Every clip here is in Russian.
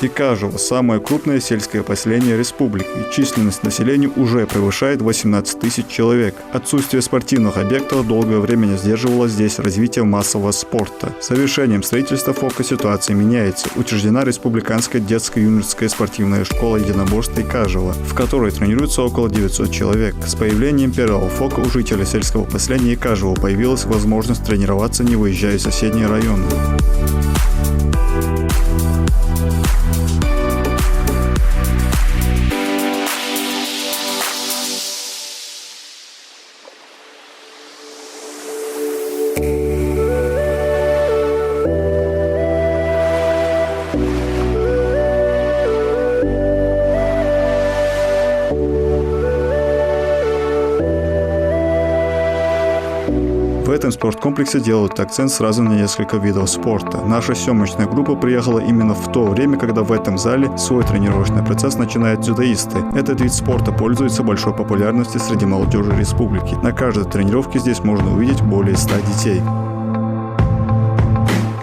Икажево – самое крупное сельское поселение республики. Численность населения уже превышает 18 тысяч человек. Отсутствие спортивных объектов долгое время не сдерживало здесь развитие массового спорта. С завершением строительства ФОКа ситуация меняется. Учреждена Республиканская детско-юношеская спортивная школа единоборств Икажево, в которой тренируется около 900 человек. С появлением первого ФОКа у жителей сельского поселения Икажево появилась возможность тренироваться, не выезжая в соседние районы. В этом спорткомплексе делают акцент сразу на несколько видов спорта. Наша съемочная группа приехала именно в то время, когда в этом зале свой тренировочный процесс начинают дзюдоисты. Этот вид спорта пользуется большой популярностью среди молодежи республики. На каждой тренировке здесь можно увидеть более 100 детей.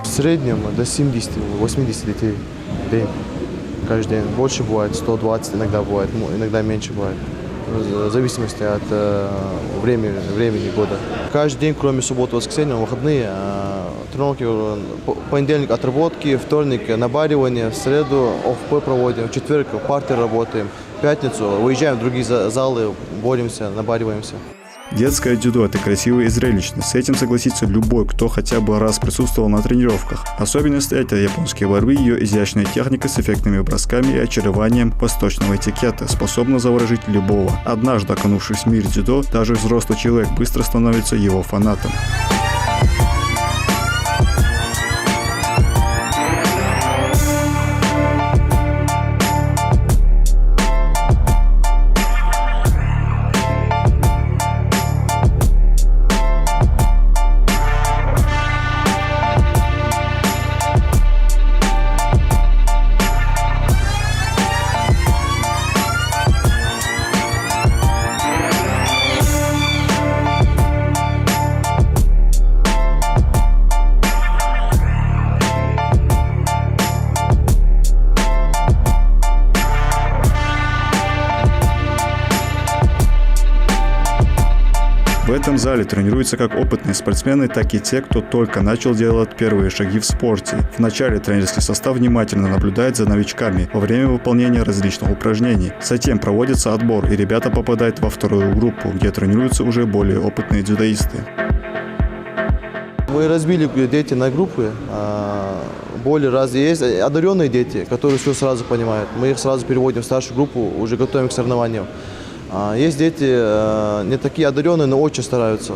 В среднем до 70-80 детей в день. Каждый день. Больше бывает, 120 иногда бывает, иногда меньше бывает. В зависимости от времени года. Каждый день, кроме субботы и воскресенья, выходные, тренировки, понедельник отработки, вторник набаривание, в среду ОФП проводим, в четверг парты работаем, в пятницу выезжаем в другие залы, боремся, набариваемся. Детское дзюдо – это красиво и зрелищно. С этим согласится любой, кто хотя бы раз присутствовал на тренировках. Особенность – это японские борьбы, ее изящная техника с эффектными бросками и очарованием восточного этикета способна заворожить любого. Однажды окунувшись в мир дзюдо, даже взрослый человек быстро становится его фанатом. В этом зале тренируются как опытные спортсмены, так и те, кто только начал делать первые шаги в спорте. Вначале тренерский состав внимательно наблюдает за новичками во время выполнения различных упражнений. Затем проводится отбор, и ребята попадают во вторую группу, где тренируются уже более опытные дзюдоисты. Мы разбили дети на группы. Более разные. Есть одаренные дети, которые все сразу понимают. Мы их сразу переводим в старшую группу, уже готовим к соревнованиям. Есть дети не такие одаренные, но очень стараются.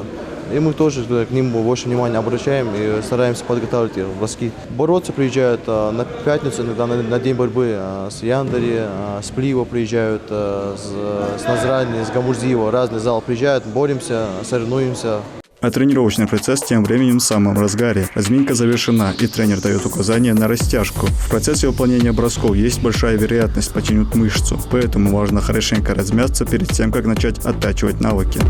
И мы тоже к ним больше внимания обращаем и стараемся подготавливать их броски. Бороться приезжают на пятницу, иногда на день борьбы с Яндари, с Плива приезжают, с Назрани, с Гамурзиева. Разные залы приезжают, боремся, соревнуемся. А тренировочный процесс тем временем в самом разгаре. Разминка завершена, и тренер дает указания на растяжку. В процессе выполнения бросков есть большая вероятность потянуть мышцу, поэтому важно хорошенько размяться перед тем, как начать оттачивать навыки.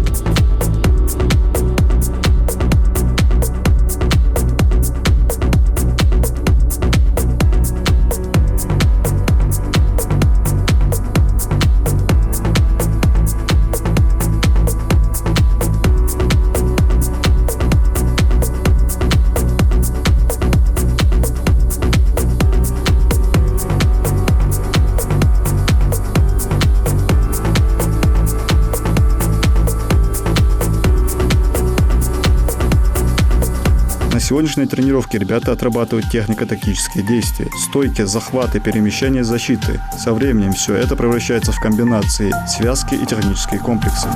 На сегодняшней тренировке ребята отрабатывают технико-тактические действия, стойки, захваты, перемещения, защиты. Со временем все это превращается в комбинации, связки и технические комплексы.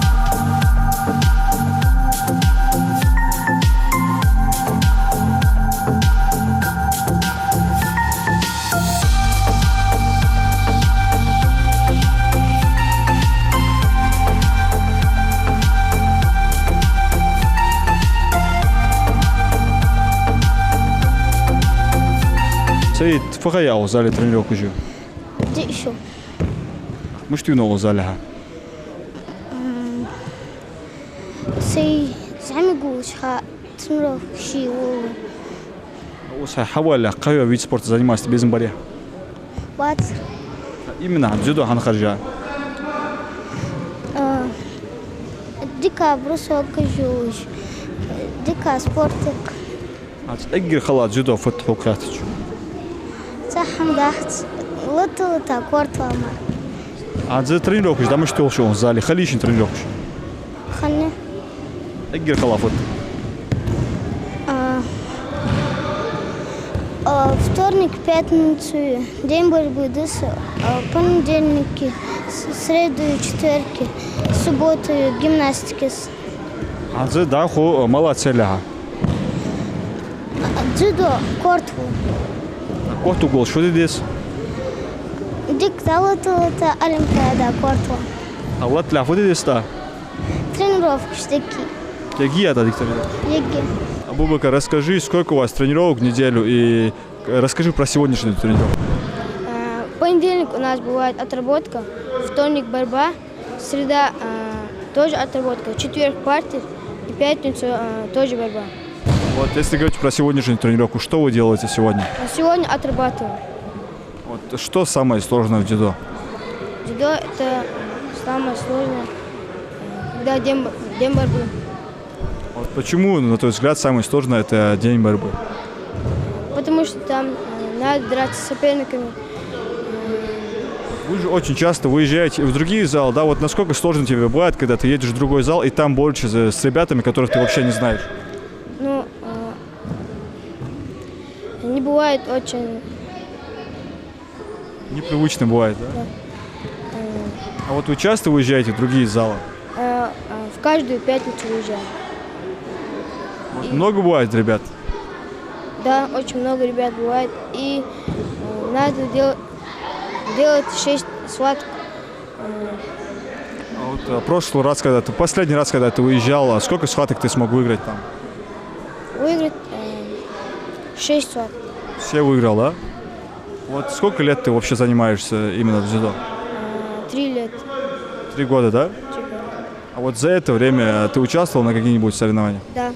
سيد فقيا أو زال ترينيرو كجو. ديشو. مش تينو زالها. سي زعما قوش خا ترينيرو شي و. وصح حوالي قوي ويد سبورت занимаешься без борьбы. Бац. Именно дзюдо ханхаржа. Дика брусок жуж. Дика спортик. Эггер хала дзюдо футху кратич. Сахам дахт. Лота кортвама. За тренировку да мы что в зале халишин тренировку. Ханне. Эггер хала фут. Вторник, пятницу, день борьбы, понедельники, среду и четверги, субботу гимнастики. За да ху мала целя. Дзюдо, кортву. Корту гол что здесь? Дик залата олимпиада, кортву. А вот ля вот здесь та. Тренировки штыки. Какие это диктор? Еги. Абубакар, расскажи, сколько у вас тренировок в неделю и расскажи про сегодняшнюю тренировку. В понедельник у нас бывает отработка, вторник борьба, среда тоже отработка, четверг партия и пятницу тоже борьба. Вот если говорить про сегодняшнюю тренировку, что вы делаете сегодня? А сегодня отрабатываем. Вот что самое сложное в дзюдо? Дзюдо это самое сложное, когда день борьбы. Вот почему, на твой взгляд, самое сложное это день борьбы? Потому что там надо драться с соперниками. Вы же очень часто выезжаете в другие залы, да? Вот насколько сложно тебе бывает, когда ты едешь в другой зал и там борешься с ребятами, которых ты вообще не знаешь? Ну, не бывает очень. Непривычно бывает, да? Да. А вот вы часто выезжаете в другие залы? В каждую пятницу уезжаем. Вот много бывает ребят? Да, очень много ребят бывает. И надо делать 6 схваток. А вот прошлый раз, последний раз, когда ты выезжал, сколько схваток ты смог выиграть там? Выиграть 6 схваток. Все выиграл, да? Вот сколько лет ты вообще занимаешься именно в дзюдо? 3 лет. 3 года, да? Типа. А вот за это время ты участвовал на каких-нибудь соревнованиях? Да.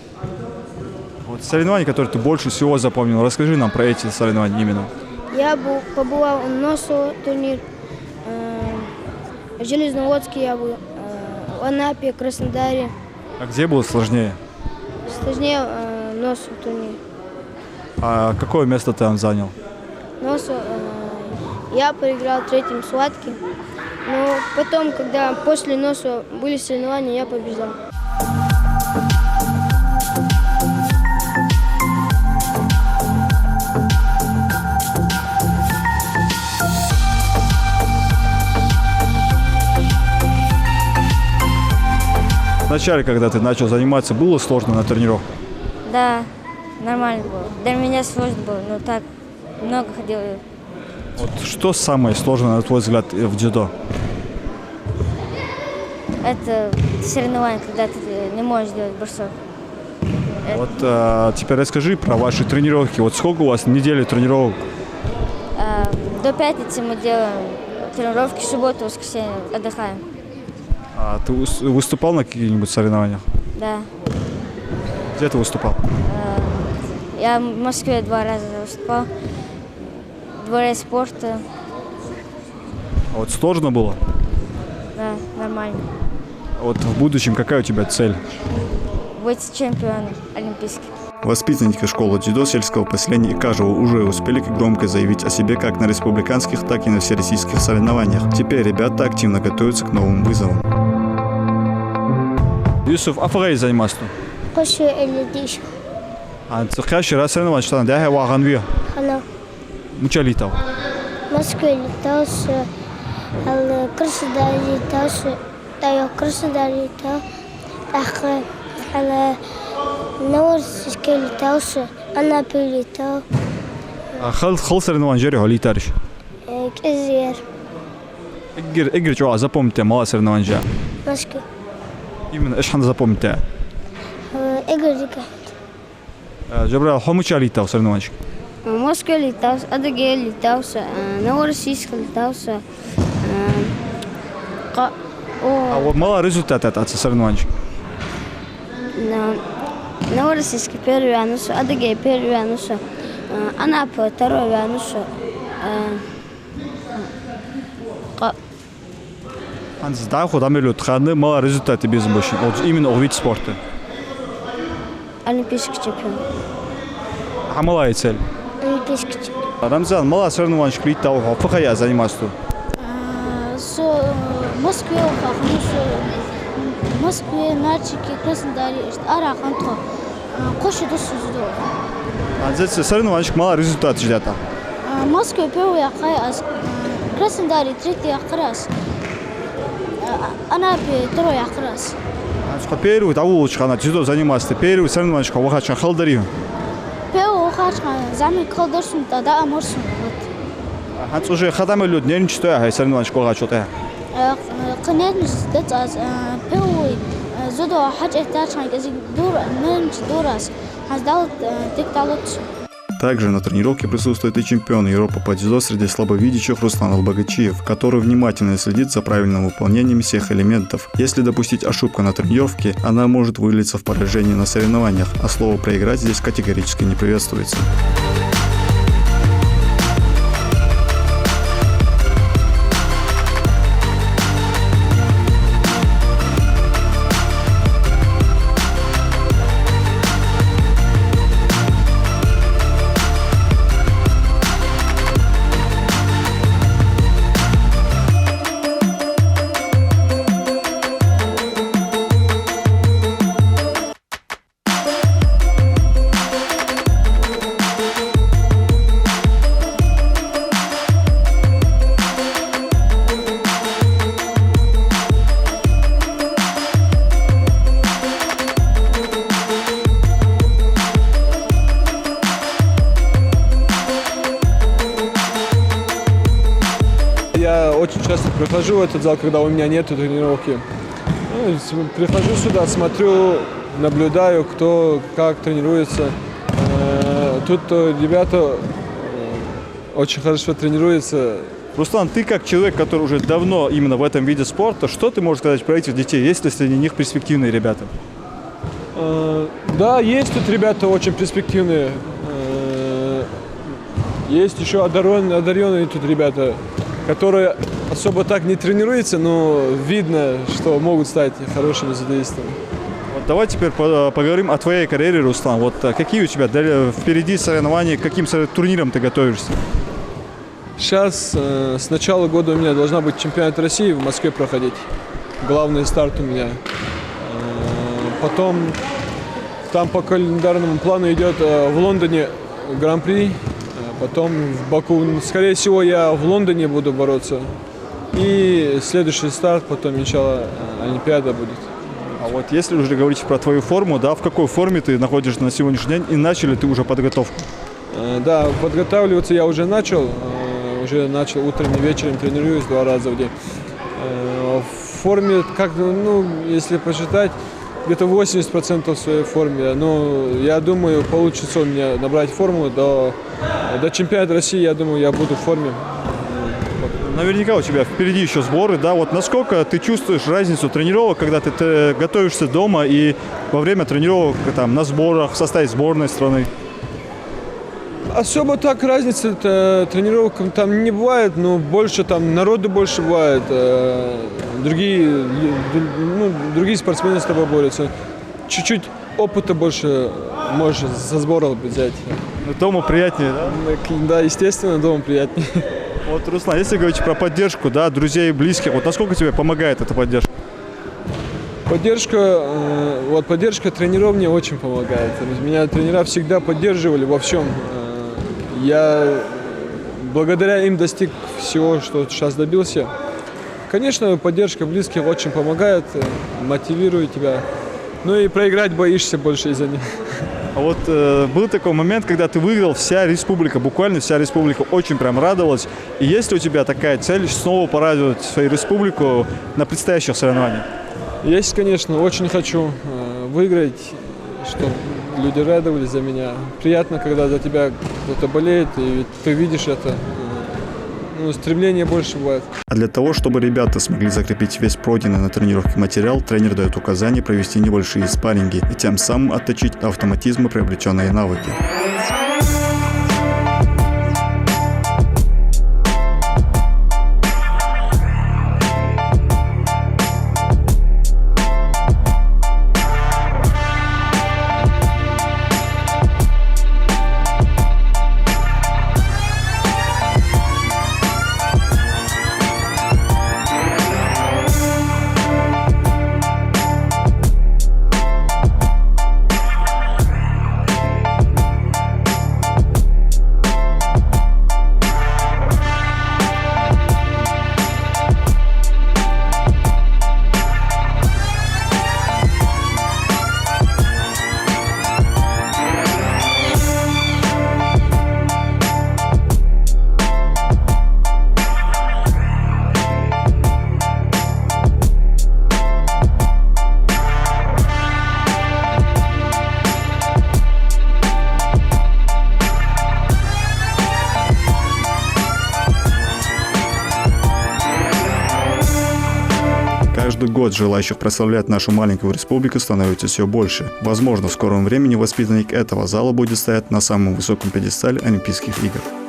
Вот соревнования, которые ты больше всего запомнил, расскажи нам про эти соревнования именно. Я побывал в Носу турнир, в Железноводске я был, в Анапе, Краснодаре. А где было сложнее? Сложнее Носу турнир. А какое место ты там занял? Носу я проиграл третьем схватке, но потом, когда после Носу были соревнования, я побеждал. Вначале, когда ты начал заниматься, было сложно на тренировках? Да, нормально было. Для меня сложно было, но так много ходил. Вот что самое сложное, на твой взгляд, в дзюдо? Это соревнование, когда ты не можешь делать бросок. Вот теперь расскажи про ваши тренировки. Вот сколько у вас недели тренировок? До пятницы мы делаем тренировки, в субботу, воскресенье отдыхаем. А ты выступал на каких-нибудь соревнованиях? Да. Где ты выступал? Я в Москве 2 раза выступал. В Дворе спорта. А вот сложно было? Да, нормально. А вот в будущем какая у тебя цель? Быть чемпионом олимпийским. Воспитанники школы дзюдо сельского поселения Икажево уже успели громко заявить о себе как на республиканских, так и на всероссийских соревнованиях. Теперь ребята активно готовятся к новым вызовам. Юсуф, афагай заниматься? Кошу или диш. А цехящий раз соревновать, что надо, я ваган вия. Хана. Муча летал. Москве летался, Краснодар летался, Краснодар летал, Новосибирск летался, Анапе летал, خل соревновать жереho летариш. Кизер, Игорь, что запомните, мало соревнований же. Москве. Именно, эш хана запомните. Игорь Дикат. Жабрал, хомуча летал соревнования. В Москве летался, Адыгея летался, Новороссийск летался. А вот мало результат от соревнований. Новороссийск первый вянуса, Адыгея первый вянуса, Анапа второй вянуса, Да, худам или тханы мало результаты без больше. Вот именно о вид спорта. Олимпийский чемпион. А малая цель. Олимпийский чемпион. Рамзан, мало соревнований клит того, а я занимаюсь тут. В Москве, в Москве, Нальчике, Краснодаре, Араханту, Кошиду Суздо. А здесь соревнований мало результат ждет. В Москве первый раз, в Краснодаре третий раз, Анапе второй раз. Первый того лучше она дзюдо занимался. Первый соревнований вахачан халдари. Первый вахачан зами халдарсун да аморсун. Ханц уже хадам люди нервничают, а соревнований вахачота. Конечно, это первый зудо хача тачан язык дур меньше дурас. Хаздал дикталот. Также на тренировке присутствует и чемпион Европы по дзюдо среди слабовидящих Руслан Албагачиев, который внимательно следит за правильным выполнением всех элементов. Если допустить ошибку на тренировке, она может вылиться в поражение на соревнованиях, а слово «проиграть» здесь категорически не приветствуется. Я очень часто прихожу в этот зал, когда у меня нет тренировки. Ну, прихожу сюда, смотрю, наблюдаю, кто как тренируется. Тут ребята очень хорошо тренируются. Руслан, ты как человек, который уже давно именно в этом виде спорта, что ты можешь сказать про этих детей? Есть ли среди них перспективные ребята? Да, есть тут ребята очень перспективные. Есть еще одаренные тут ребята, которые особо так не тренируются, но видно, что могут стать хорошими дзюдоистами. Вот давай теперь поговорим о твоей карьере, Руслан. Вот какие у тебя впереди соревнования, к каким турнирам ты готовишься? Сейчас с начала года у меня должна быть чемпионат России в Москве проходить. Главный старт у меня. Потом там по календарному плану идет в Лондоне Гран-при. Потом в Баку, скорее всего, я в Лондоне буду бороться. И следующий старт, потом, иншалла, Олимпиада будет. А вот если уже говорить про твою форму, да, в какой форме ты находишься на сегодняшний день и начал ли ты уже подготовку? Да, подготавливаться я уже начал утром и вечером тренируюсь 2 раза в день. В форме, если посчитать, где-то 80% в своей форме. Но я думаю, получится у меня набрать форму до чемпионата России. Я думаю, я буду в форме. Наверняка у тебя впереди еще сборы, да? Вот насколько ты чувствуешь разницу тренировок, когда ты готовишься дома и во время тренировок там, на сборах в составе сборной страны? Особо так разницы тренировок там не бывает, но больше там народу больше бывает. Другие спортсмены с тобой борются. Чуть-чуть опыта больше можешь со сбора взять. Дома приятнее, да? Да, естественно, дома приятнее. Вот, Руслан, если говорить про поддержку, да, друзей и близких, вот насколько тебе помогает эта поддержка? Поддержка тренеров мне очень помогает. Меня тренера всегда поддерживали во всем. Я благодаря им достиг всего, что сейчас добился. Конечно, поддержка близких очень помогает, мотивирует тебя. Ну и проиграть боишься больше из-за них. А вот был такой момент, когда ты выиграл, вся республика, буквально вся республика очень прям радовалась. И есть ли у тебя такая цель снова порадовать свою республику на предстоящих соревнованиях? Есть, конечно, очень хочу выиграть, чтобы люди радовались за меня. Приятно, когда за тебя кто-то болеет, и ты видишь это. Стремление больше бывает. А для того, чтобы ребята смогли закрепить весь пройденный на тренировке материал, тренер дает указание провести небольшие спарринги и тем самым отточить автоматизм и приобретенные навыки. год желающих прославлять нашу маленькую республику становится все больше. Возможно, в скором времени воспитанник этого зала будет стоять на самом высоком пьедестале Олимпийских игр.